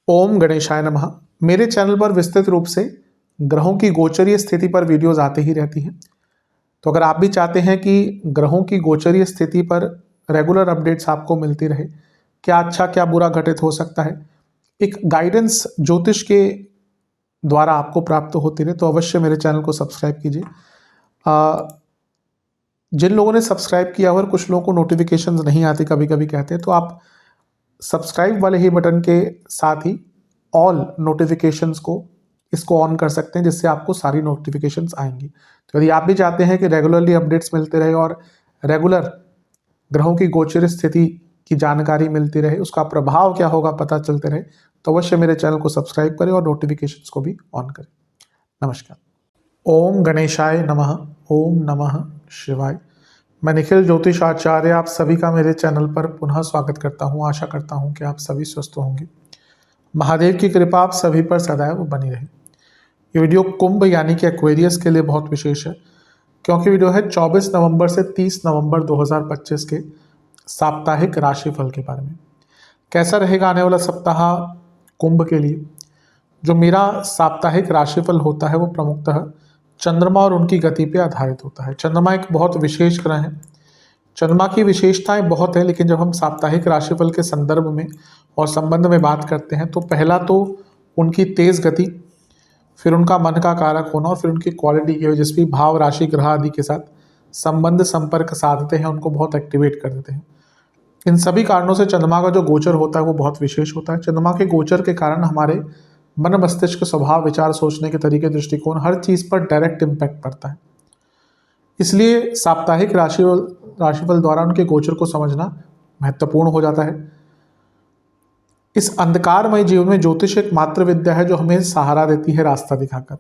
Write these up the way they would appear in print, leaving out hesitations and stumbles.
ओम गणेशाय नमः। मेरे चैनल पर विस्तृत रूप से ग्रहों की गोचरीय स्थिति पर वीडियोस आते ही रहती हैं। तो अगर आप भी चाहते हैं कि ग्रहों की गोचरीय स्थिति पर रेगुलर अपडेट्स आपको मिलती रहे, क्या अच्छा क्या बुरा घटित हो सकता है, एक गाइडेंस ज्योतिष के द्वारा आपको प्राप्त होती रहे, तो अवश्य मेरे चैनल को सब्सक्राइब कीजिए। जिन लोगों ने सब्सक्राइब किया और कुछ लोगों को नोटिफिकेशंस नहीं आती कभी कभी कहते हैं, तो आप सब्सक्राइब वाले ही बटन के साथ ही ऑल नोटिफिकेशंस को इसको ऑन कर सकते हैं, जिससे आपको सारी नोटिफिकेशंस आएंगी। तो यदि आप भी चाहते हैं कि रेगुलरली अपडेट्स मिलते रहे और रेगुलर ग्रहों की गोचर स्थिति की जानकारी मिलती रहे, उसका प्रभाव क्या होगा पता चलते रहे, तो अवश्य मेरे चैनल को सब्सक्राइब करें और नोटिफिकेशंस को भी ऑन करें। नमस्कार। ओम गणेशाय नमः। ओम नमः शिवाय। मैं निखिल ज्योतिष आचार्य आप सभी का मेरे चैनल पर पुनः स्वागत करता हूं। आशा करता हूं कि आप सभी स्वस्थ होंगे। महादेव की कृपा आप सभी पर सदैव बनी रहे। ये वीडियो कुंभ यानी कि एक्वेरियस के लिए बहुत विशेष है, क्योंकि वीडियो है 24 नवंबर से 30 नवंबर 2025 के साप्ताहिक राशिफल के बारे में। कैसा रहेगा आने वाला सप्ताह कुंभ के लिए। जो मेरा साप्ताहिक राशिफल होता है वो प्रमुखतः चंद्रमा और उनकी गति पर आधारित होता है। चंद्रमा एक बहुत विशेष ग्रह है। चंद्रमा की विशेषताएं बहुत है, लेकिन जब हम साप्ताहिक राशिफल के संदर्भ में और संबंध में बात करते हैं, तो पहला तो उनकी तेज गति, फिर उनका मन का कारक होना और फिर उनकी क्वालिटी की वजह से भी भाव राशि ग्रह आदि के साथ संबंध संपर्क साधते हैं, उनको बहुत एक्टिवेट कर देते हैं। इन सभी कारणों से चंद्रमा का जो गोचर होता है वो बहुत विशेष होता है। चंद्रमा के गोचर के कारण हमारे मन मस्तिष्क स्वभाव विचार सोचने के तरीके दृष्टिकोण हर चीज पर डायरेक्ट इम्पैक्ट पड़ता है। इसलिए साप्ताहिक राशिफल द्वारा उनके गोचर को समझना महत्वपूर्ण हो जाता है। इस अंधकारमय जीवन में ज्योतिष एक मात्र विद्या है जो हमें सहारा देती है, रास्ता दिखाकर।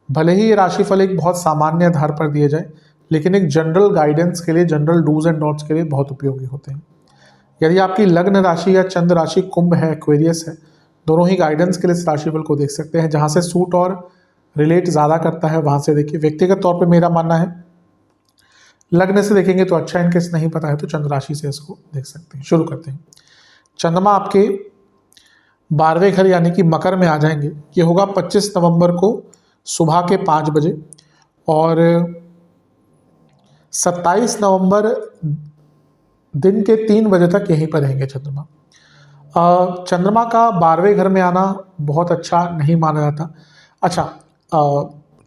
भले ही ये राशिफल एक बहुत सामान्य आधार पर दिए जाए, लेकिन एक जनरल गाइडेंस के लिए, जनरल डूज एंड डॉट्स के लिए बहुत उपयोगी होते हैं। यदि आपकी लग्न राशि या चंद्र राशि कुंभ है, एक्वेरियस है, दोनों ही गाइडेंस के लिए इस राशिफल को देख सकते हैं। जहां से सूट और रिलेट ज़्यादा करता है वहां से देखिए। व्यक्तिगत तौर पर मेरा मानना है लग्न से देखेंगे तो अच्छा, इनकेस नहीं पता है तो चंद्र राशि से इसको देख सकते हैं। शुरू करते हैं। चंद्रमा आपके 12वें घर यानी कि मकर में आ जाएंगे। ये होगा 25 नवंबर को सुबह के 5 बजे और 27 नवंबर दिन के 3 बजे तक यहीं पर रहेंगे चंद्रमा। चंद्रमा का 12वें घर में आना बहुत अच्छा नहीं माना जाता। अच्छा,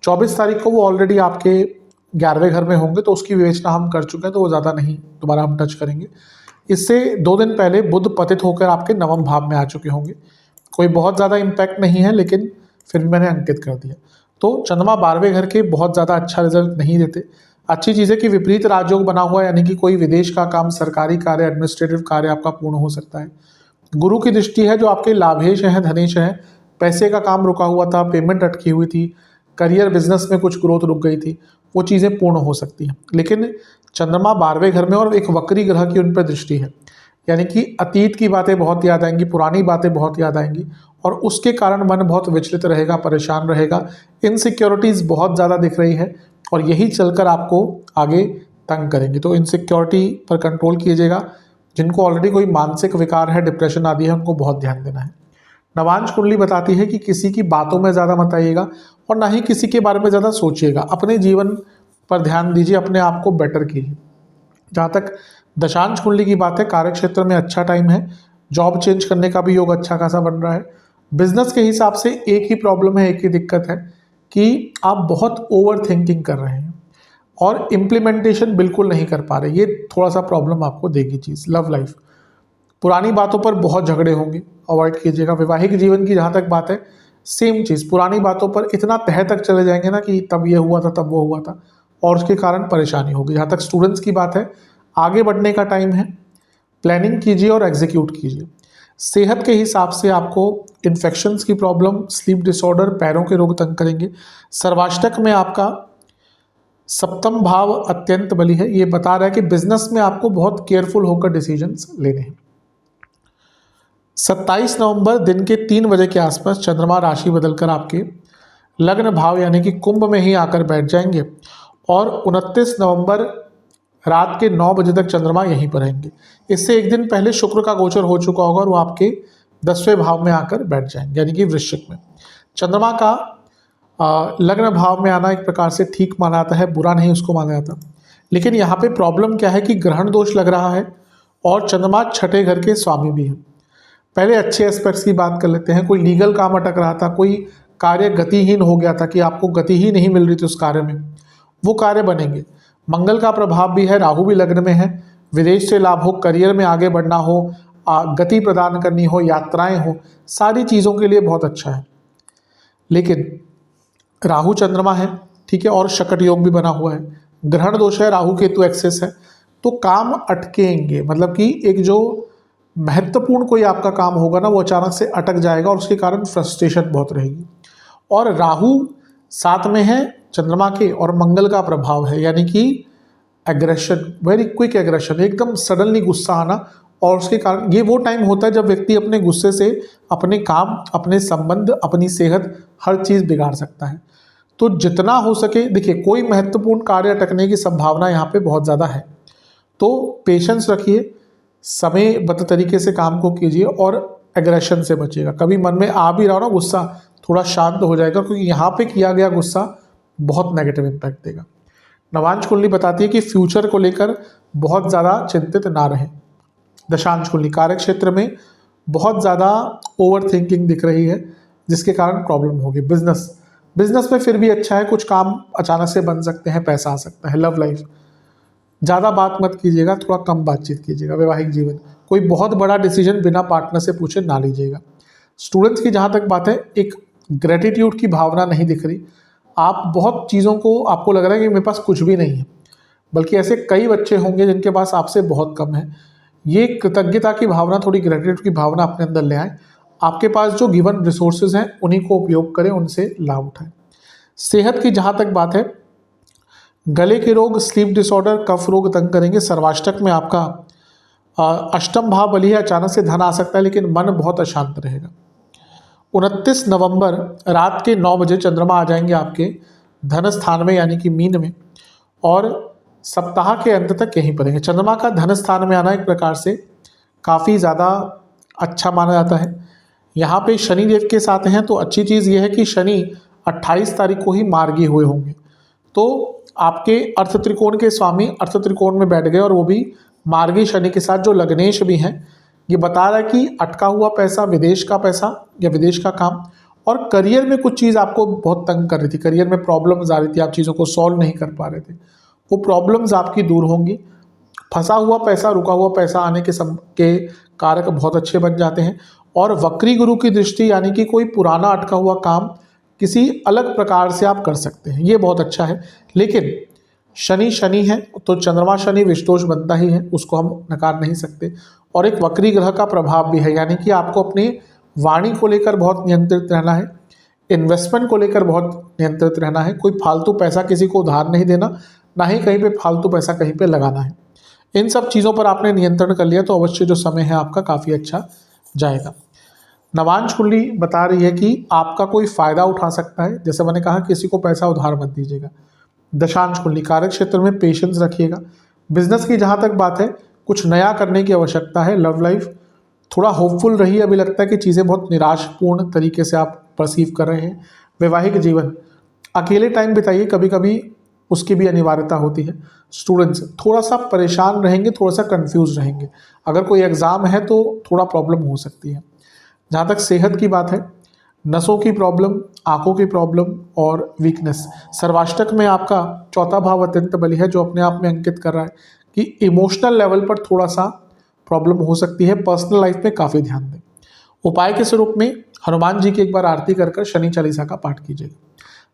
24 तारीख को वो ऑलरेडी आपके 11वें घर में होंगे, तो उसकी विवेचना हम कर चुके हैं, तो वो ज़्यादा नहीं दोबारा हम टच करेंगे। इससे 2 दिन पहले बुध पतित होकर आपके 9वें भाव में आ चुके होंगे। कोई बहुत ज़्यादा इम्पैक्ट नहीं है, लेकिन फिर भी मैंने अंकित कर दिया। तो चंद्रमा 12वें घर के बहुत ज़्यादा अच्छा रिजल्ट नहीं देते। अच्छी चीज़ है कि विपरीत राजयोग बना हुआ है, यानी कि कोई विदेश का काम, सरकारी कार्य, एडमिनिस्ट्रेटिव कार्य आपका पूर्ण हो सकता है। गुरु की दृष्टि है, जो आपके लाभेश हैं, धनेश हैं, पैसे का काम रुका हुआ था, पेमेंट अटकी हुई थी, करियर बिजनेस में कुछ ग्रोथ रुक गई थी, वो चीज़ें पूर्ण हो सकती हैं। लेकिन चंद्रमा 12वें घर में और एक वक्री ग्रह की उन पर दृष्टि है, यानी कि अतीत की बातें बहुत याद आएंगी, पुरानी बातें बहुत याद आएंगी और उसके कारण मन बहुत विचलित रहेगा, परेशान रहेगा, इनसिक्योरिटीज़ बहुत ज़्यादा दिख रही है और यही चलकर आपको आगे तंग करेंगे। तो इनसिक्योरिटी पर कंट्रोल कीजिएगा। जिनको ऑलरेडी कोई मानसिक विकार है, डिप्रेशन आदि है, उनको बहुत ध्यान देना है। नवांश कुंडली बताती है कि किसी की बातों में ज़्यादा मत आइएगा और ना ही किसी के बारे में ज़्यादा सोचिएगा। अपने जीवन पर ध्यान दीजिए, अपने आप को बेटर कीजिए। जहाँ तक दशांश कुंडली की बात है, कार्य क्षेत्र में अच्छा टाइम है, जॉब चेंज करने का भी योग अच्छा खासा बन रहा है। बिजनेस के हिसाब से एक ही प्रॉब्लम है, एक ही दिक्कत है कि आप बहुत ओवर थिंकिंग कर रहे हैं और इम्प्लीमेंटेशन बिल्कुल नहीं कर पा रहे। ये थोड़ा सा प्रॉब्लम आपको देगी चीज़। लव लाइफ, पुरानी बातों पर बहुत झगड़े होंगे, अवॉइड कीजिएगा। वैवाहिक जीवन की जहाँ तक बात है, सेम चीज़, पुरानी बातों पर इतना तह तक चले जाएंगे ना कि तब ये हुआ था, तब वो हुआ था, और उसके कारण परेशानी होगी। जहाँ तक स्टूडेंट्स की बात है, आगे बढ़ने का टाइम है, प्लानिंग कीजिए और एग्जीक्यूट कीजिए। सेहत के हिसाब से आपको इन्फेक्शंस की प्रॉब्लम, स्लीप डिसऑर्डर, पैरों के रोग तंग करेंगे। सर्वाष्टक में आपका 7वां भाव अत्यंत बली है। ये बता रहा है कि बिजनेस में आपको बहुत केयरफुल होकर डिसीजंस लेने हैं। 27 नवंबर दिन के 3 बजे के आसपास चंद्रमा राशि बदलकर आपके लग्न भाव यानी कि कुंभ में ही आकर बैठ जाएंगे और 29 नवंबर रात के 9 बजे तक चंद्रमा यहीं पर रहेंगे। इससे एक दिन पहले शुक्र का गोचर हो चुका होगा और वो आपके 10वें भाव में आकर बैठ जाएंगे, यानी कि वृश्चिक में। चंद्रमा का लग्न भाव में आना एक प्रकार से ठीक माना जाता है, बुरा नहीं उसको माना जाता। लेकिन यहाँ पे प्रॉब्लम क्या है कि ग्रहण दोष लग रहा है और चंद्रमा छठे घर के स्वामी भी है। पहले अच्छे एस्पेक्ट्स की बात कर लेते हैं। कोई लीगल काम अटक रहा था, कोई कार्य गतिहीन हो गया था कि आपको गति ही नहीं मिल रही थी उस कार्य में, वो कार्य बनेंगे। मंगल का प्रभाव भी है, राहु भी लग्न में है। विदेश से लाभ हो, करियर में आगे बढ़ना हो, गति प्रदान करनी हो, यात्राएं हो, सारी चीज़ों के लिए बहुत अच्छा है। लेकिन राहु चंद्रमा है, ठीक है, और शकट योग भी बना हुआ है, ग्रहण दोष है, राहु केतु एक्सेस है, तो काम अटकेंगे। मतलब कि एक जो महत्वपूर्ण कोई आपका काम होगा ना, वो अचानक से अटक जाएगा और उसके कारण फ्रस्ट्रेशन बहुत रहेगी। और राहु साथ में है चंद्रमा के और मंगल का प्रभाव है, यानी कि एग्रेशन, वेरी क्विक एग्रेशन, एकदम सडनली गुस्सा आना। और उसके कारण ये वो टाइम होता है जब व्यक्ति अपने गुस्से से अपने काम, अपने संबंध, अपनी सेहत, हर चीज़ बिगाड़ सकता है। तो जितना हो सके, देखिए कोई महत्वपूर्ण कार्य अटकने की संभावना यहाँ पे बहुत ज़्यादा है, तो पेशेंस रखिए, समयबद्ध तरीके से काम को कीजिए और एग्रेशन से बचिएगा। कभी मन में आ भी रहा हो ना गुस्सा, थोड़ा शांत हो जाएगा, क्योंकि यहाँ पे किया गया गुस्सा बहुत नेगेटिव इम्पैक्ट देगा। नवांश कुंडली बताती है कि फ्यूचर को लेकर बहुत ज़्यादा चिंतित ना रहें। दशांश कुंडली कार्य क्षेत्र में बहुत ज़्यादा ओवर थिंकिंग दिख रही है, जिसके कारण प्रॉब्लम होगी। बिजनेस में फिर भी अच्छा है, कुछ काम अचानक से बन सकते हैं, पैसा आ सकता है। लव लाइफ ज़्यादा बात मत कीजिएगा, थोड़ा कम बातचीत कीजिएगा। वैवाहिक जीवन कोई बहुत बड़ा डिसीजन बिना पार्टनर से पूछे ना लीजिएगा। स्टूडेंट्स की जहाँ तक बात है, एक ग्रेटिट्यूड की भावना नहीं दिख रही। आप बहुत चीज़ों को, आपको लग रहा है कि मेरे पास कुछ भी नहीं है, बल्कि ऐसे कई बच्चे होंगे जिनके पास आपसे बहुत कम है। ये कृतज्ञता की भावना, थोड़ी ग्रेटिट्यूड की भावना अपने अंदर ले आए। आपके पास जो गिवन रिसोर्सेज हैं उन्हीं को उपयोग करें, उनसे लाभ उठाएं। सेहत की जहाँ तक बात है, गले के रोग, स्लीप डिसऑर्डर, कफ रोग तंग करेंगे। सर्वाष्टक में आपका अष्टम भाव बली है, अचानक से धन आ सकता है, लेकिन मन बहुत अशांत रहेगा। 29 नवंबर रात के 9 बजे चंद्रमा आ जाएंगे आपके धन स्थान में, यानी कि मीन में, और सप्ताह के अंत तक यहीं पर रहेंगे। चंद्रमा का धन स्थान में आना एक प्रकार से काफ़ी ज़्यादा अच्छा माना जाता है। यहाँ पे शनि देव के साथ हैं, तो अच्छी चीज़ ये है कि शनि 28 तारीख को ही मार्गी हुए होंगे, तो आपके अर्थ त्रिकोण के स्वामी अर्थ त्रिकोण में बैठ गए, और वो भी मार्गी शनि के साथ, जो लग्नेश भी हैं। ये बता रहा है कि अटका हुआ पैसा, विदेश का पैसा या विदेश का काम, और करियर में कुछ चीज़ आपको बहुत तंग कर रही थी, करियर में प्रॉब्लम्स आ रही थी, आप चीज़ों को सॉल्व नहीं कर पा रहे थे, वो प्रॉब्लम्स आपकी दूर होंगी। फंसा हुआ पैसा, रुका हुआ पैसा आने के कारक बहुत अच्छे बन जाते हैं। और वक्री गुरु की दृष्टि, यानी कि कोई पुराना अटका हुआ काम किसी अलग प्रकार से आप कर सकते हैं, ये बहुत अच्छा है। लेकिन शनि है, तो चंद्रमा शनि विषदोष बनता ही है, उसको हम नकार नहीं सकते। और एक वक्री ग्रह का प्रभाव भी है, यानी कि आपको अपनी वाणी को लेकर बहुत नियंत्रित रहना है, इन्वेस्टमेंट को लेकर बहुत नियंत्रित रहना है। कोई फालतू पैसा किसी को उधार नहीं देना, ना ही कहीं पे फालतू पैसा कहीं पे लगाना है। इन सब चीज़ों पर आपने नियंत्रण कर लिया तो अवश्य जो समय है आपका काफ़ी अच्छा जाएगा। नवांश कुंडली बता रही है कि आपका कोई फ़ायदा उठा सकता है, जैसे मैंने कहा किसी को पैसा उधार मत दीजिएगा। दशांश कुंडली कार्य क्षेत्र में पेशेंस रखिएगा। बिजनेस की जहाँ तक बात है, कुछ नया करने की आवश्यकता है। लव लाइफ थोड़ा होपफुल रही, अभी लगता है कि चीज़ें बहुत निराशपूर्ण तरीके से आप परसीव कर रहे हैं। वैवाहिक जीवन, अकेले टाइम बिताइए, कभी कभी उसकी भी अनिवार्यता होती है। स्टूडेंट्स थोड़ा सा परेशान रहेंगे, थोड़ा सा कंफ्यूज रहेंगे, अगर कोई एग्ज़ाम है तो थोड़ा प्रॉब्लम हो सकती है। जहाँ तक सेहत की बात है, नसों की प्रॉब्लम, आंखों की प्रॉब्लम और वीकनेस। सर्वाष्टक में आपका चौथा भाव अत्यंत बली है, जो अपने आप में अंकित कर रहा है कि इमोशनल लेवल पर थोड़ा सा प्रॉब्लम हो सकती है। पर्सनल लाइफ में काफ़ी ध्यान दें। उपाय के स्वरूप में हनुमान जी की एक बार आरती कर कर शनि चालीसा का पाठ कीजिएगा।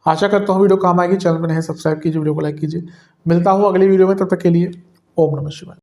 आशा करता हूँ वीडियो काम आएगी। चैनल में नहीं सब्सक्राइब कीजिए, वीडियो को लाइक कीजिए। मिलता हूँ अगली वीडियो में, तब तक के लिए ओम नमः शिवाय।